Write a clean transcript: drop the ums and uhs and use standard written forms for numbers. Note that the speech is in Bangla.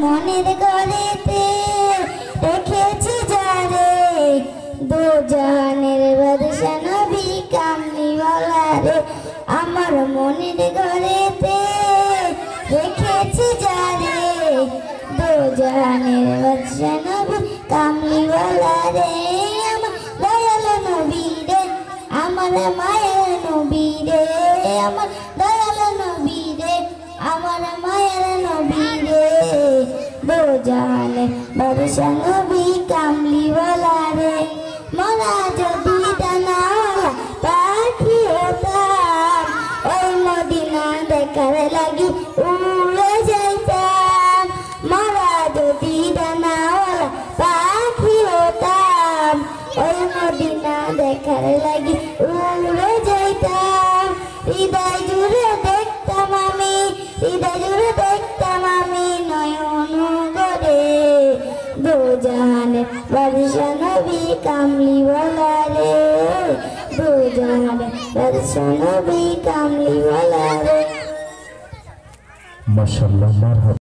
মনের ঘরেতে রেখেছি যারে দু জাহানের বাদশা নবী কামলিওয়ালা রে আমার মনের ঘরেতে রেখেছি যারে দু জাহানের বাদশা নবী কামলিওয়ালা রে আমার দয়াল নবী রে আমার মায়ের নবী রে আমার দয়াল নবী রে আমার মায়ের নবী রে দু জাহানের বাদশা নবী কামলিওয়ালা রে মোরা যদি ডানাওয়ালা পাখি হতাম ওই মদিনা দেখার লাগি উড়ে যাইতাম মোরা যদি ডানাওয়ালা পাখি হতাম ওই মদিনা দেখার লাগি উড়ে যাইতাম হৃদয় জুড়ে দেখতাম আমি হৃদয় জুড়ে দেখতাম আমি নয়ন গড়ে দু জাহানের বাদশা নবী কামলিওয়ালা রে দু জাহানের বাদশা নবী কামলিওয়ালা রে। মাশাআল্লাহ।